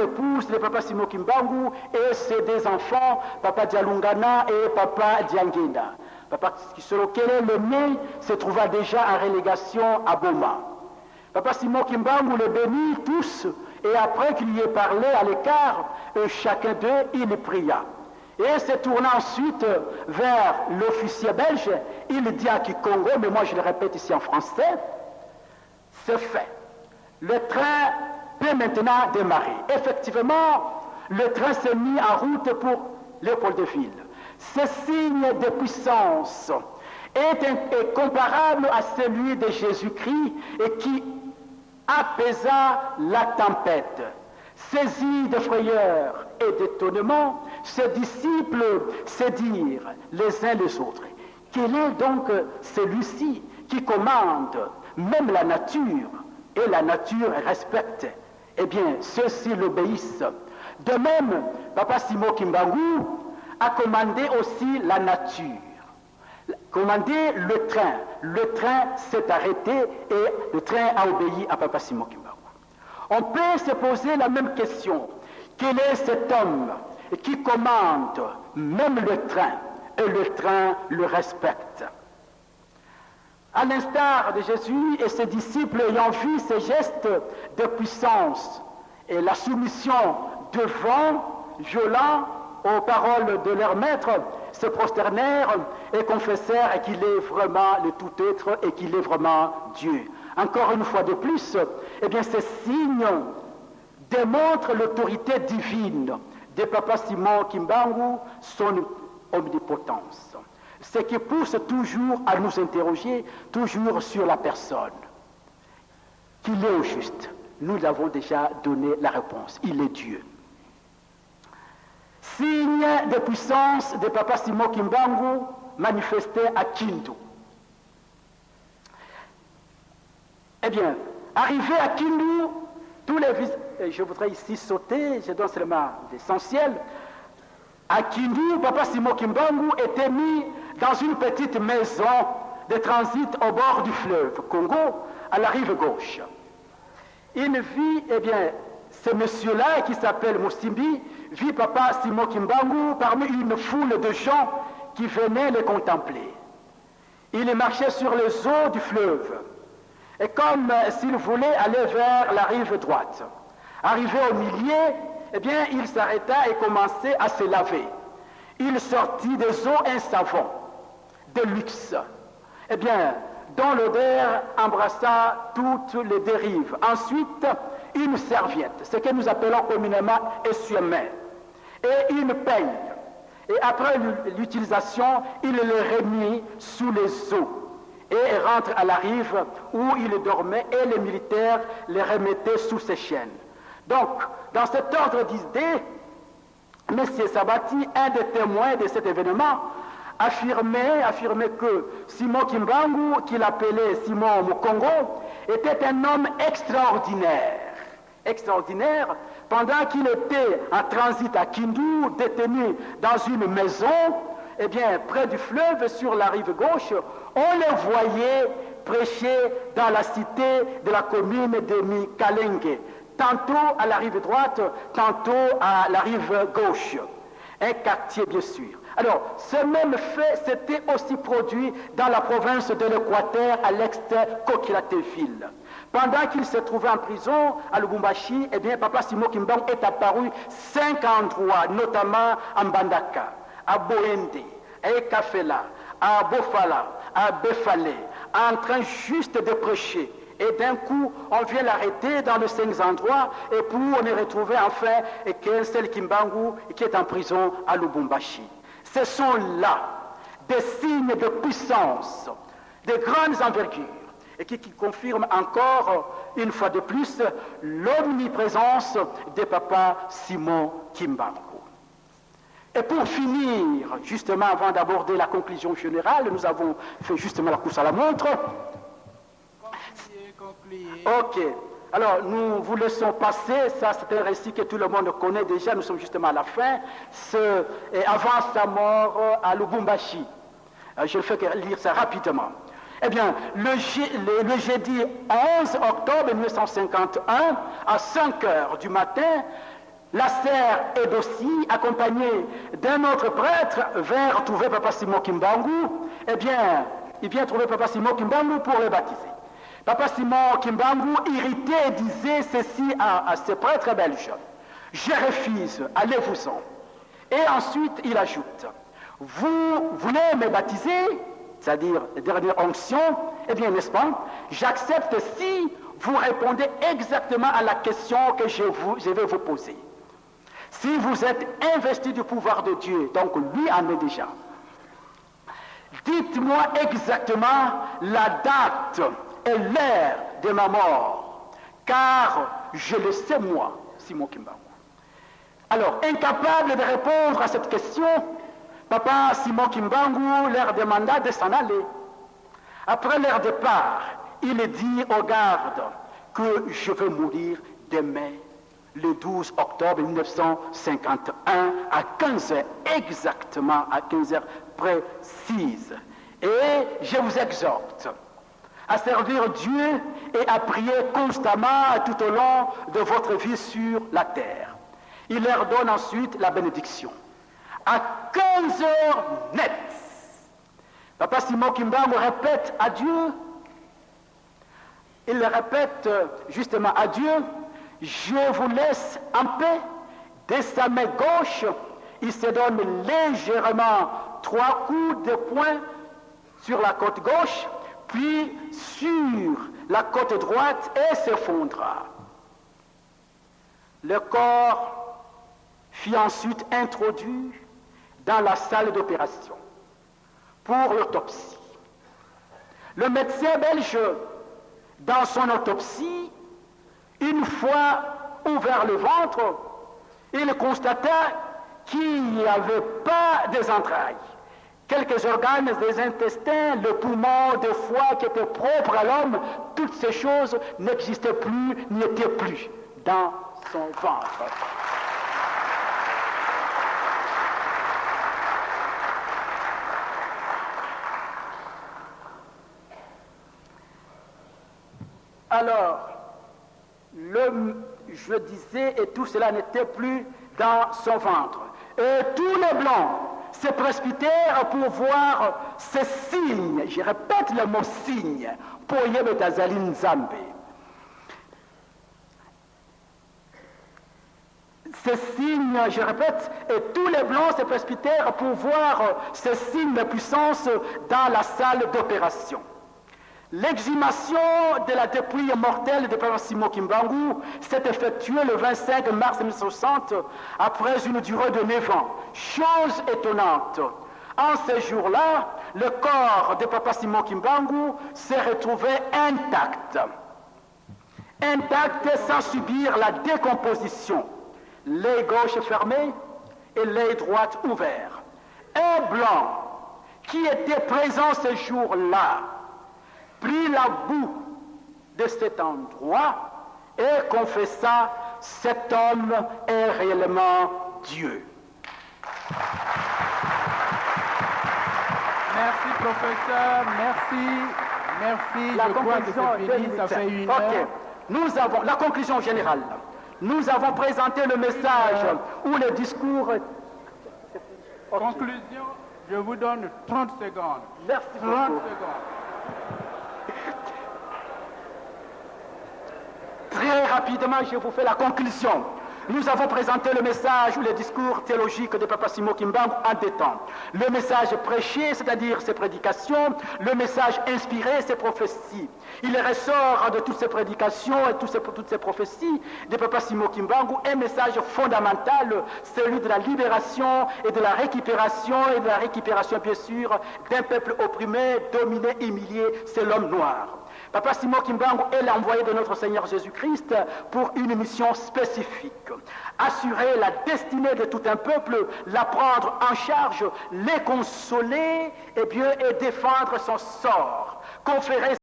épouse de Papa Simon Kimbangu et ses deux enfants, Papa Dialungana et Papa Diangenda. Papa Kisolokele, l'aîné, se trouva déjà en relégation à Boma. Papa Simon Kimbangu les bénit tous, et après qu'il y ait parlé à l'écart, chacun d'eux, il pria. Et se tournant ensuite vers l'officier belge, il dit à Kikongo, mais moi je le répète ici en français, c'est fait. Le train peut maintenant démarrer. Effectivement, le train s'est mis en route pour Léopoldville. Ce signe de puissance est comparable à celui de Jésus-Christ et qui apaisa la tempête. Saisis de frayeur et d'étonnement, ses disciples se dirent les uns les autres, quel est donc celui-ci qui commande même la nature, et la nature respecte? Eh bien, ceux-ci l'obéissent. De même, Papa Simon Kimbangu a commandé aussi la nature, commandé le train. Le train s'est arrêté et le train a obéi à Papa Simon Kimbangu. On peut se poser la même question. Quel est cet homme qui commande même le train et le train le respecte? À l'instar de Jésus et ses disciples ayant vu ces gestes de puissance et la soumission devant, violent aux paroles de leur maître, se prosternèrent et confessèrent qu'il est vraiment le tout-être et qu'il est vraiment Dieu. Encore une fois de plus, eh bien, ces signes démontrent l'autorité divine de Papa Simon Kimbangu, son omnipotence. Ce qui pousse toujours à nous interroger, toujours sur la personne. Qu'il est au juste. Nous l'avons déjà donné la réponse. Il est Dieu. Signe de puissance de Papa Simon Kimbangu manifesté à Kindu. Eh bien, arrivé à Kindu, tous les je voudrais ici sauter, je donne seulement l'essentiel. À Kindu, Papa Simon Kimbangu était mis dans une petite maison de transit au bord du fleuve Congo, à la rive gauche. Il vit, eh bien, ce monsieur-là qui s'appelle Moussimbi, vit Papa Simon Kimbangu parmi une foule de gens qui venaient le contempler. Il marchait sur les eaux du fleuve, et comme s'il voulait aller vers la rive droite. Arrivé au milieu, eh bien, il s'arrêta et commençait à se laver. Il sortit des eaux un savon de luxe, eh bien, dont l'odeur embrassa toutes les dérives. Ensuite, une serviette, ce que nous appelons communément essuie-main, et une peigne. Et après l'utilisation, il le remit sous les eaux et rentre à la rive où il dormait et les militaires les remettaient sous ses chaînes. Donc, dans cet ordre d'idées, M. Sabati, un des témoins de cet événement, affirmait que Simon Kimbangu, qu'il appelait Simon Mukongo, était un homme extraordinaire. Extraordinaire, pendant qu'il était en transit à Kindu, détenu dans une maison, eh bien, près du fleuve, sur la rive gauche, on le voyait prêcher dans la cité de la commune de Mikalenge, tantôt à la rive droite, tantôt à la rive gauche. Un quartier, bien sûr. Alors, ce même fait s'était aussi produit dans la province de l'Équateur, à l'ex-Kokilateville. Pendant qu'il se trouvait en prison à Lubumbashi, eh bien, Papa Simon Kimbangu est apparu 5 endroits, notamment à Mbandaka, à Boende, à Ekafela, à Bofala, à Befale, en train juste de prêcher. Et d'un coup, on vient l'arrêter dans les 5 endroits, et pour on est retrouvé enfin qu'un seul Kimbangu qui est en prison à Lubumbashi. Ce sont là des signes de puissance, de grandes envergures, et qui confirment encore, une fois de plus, l'omniprésence de Papa Simon Kimbangu. Et pour finir, justement, avant d'aborder la conclusion générale, nous avons fait justement la course à la montre. Ok. Alors, nous vous laissons passer. Ça, c'est un récit que tout le monde connaît déjà. Nous sommes justement à la fin. Avant sa mort à Lubumbashi. Je vais lire ça rapidement. Eh bien, le jeudi 11 octobre 1951, à 5 heures du matin, la sœur Edosi, accompagnée d'un autre prêtre, vint trouver Papa Simon Kimbangu. Eh bien, il vient trouver Papa Simon Kimbangu pour le baptiser. Papa Simon Kimbangu, irrité, disait ceci à ce prêtre belge: je refuse, allez-vous-en. Et ensuite, il ajoute: vous voulez me baptiser, c'est-à-dire la dernière onction, eh bien, n'est-ce pas, j'accepte si vous répondez exactement à la question que je vais vous poser. Si vous êtes investi du pouvoir de Dieu, donc lui en est déjà, dites-moi exactement la date et l'heure de ma mort, car je le sais moi, Simon Kimbangu. Alors, incapable de répondre à cette question, Papa Simon Kimbangu leur demanda de s'en aller. Après leur départ, il dit aux gardes que je veux mourir demain, le 12 octobre 1951, à 15h, exactement à 15h précises. Et je vous exhorte à servir Dieu et à prier constamment tout au long de votre vie sur la terre. Il leur donne ensuite la bénédiction. À 15h net, Papa Simon Kimbangu répète à Dieu, il répète justement à Dieu: je vous laisse en paix. De sa main gauche, il se donne légèrement 3 coups de poing sur la côte gauche, puis sur la côte droite, et s'effondra. Le corps fut ensuite introduit dans la salle d'opération pour l'autopsie. Le médecin belge, dans son autopsie, une fois ouvert le ventre, il constata qu'il n'y avait pas des entrailles. Quelques organes des intestins, le poumon, le foie qui étaient propres à l'homme, toutes ces choses n'existaient plus, n'étaient plus dans son ventre. Alors, je disais, et tout cela n'était plus dans son ventre. Et tous les blancs se précipitèrent pour voir ces signes. Je répète le mot signe. Poye betazali nzambe. Ces signes, je répète, et tous les blancs se précipitèrent pour voir ces signes de puissance dans la salle d'opération. L'exhumation de la dépouille mortelle de Papa Simon Kimbangu s'est effectuée le 25 mars 1960 après une durée de 9 ans. Chose étonnante, en ce jour-là, le corps de Papa Simon Kimbangu s'est retrouvé intact. Intact sans subir la décomposition. L'œil gauche fermé et l'œil droit ouvert. Un blanc qui était présent ce jour-là prit la boue de cet endroit et confessa: cet homme est réellement Dieu. Merci professeur, merci. Je crois que c'est fini, ça fait 1 heure. Nous avons la conclusion générale. Nous avons présenté le message ou le discours. Conclusion, je vous donne 30 secondes. Merci 30 beaucoup. secondes. Très rapidement, je vous fais la conclusion. Nous avons présenté le message ou le discours théologique de Papa Simon Kimbangu en deux temps. Le message prêché, c'est-à-dire ses prédications, le message inspiré, ses prophéties. Il ressort de toutes ces prédications et toutes ces prophéties de Papa Simon Kimbangu un message fondamental, celui de la libération et de la récupération, bien sûr, d'un peuple opprimé, dominé, humilié, c'est l'homme noir. Papa Simon Kimbangu est l'envoyé de notre Seigneur Jésus-Christ pour une mission spécifique. Assurer la destinée de tout un peuple, la prendre en charge, les consoler et défendre son sort. Conférer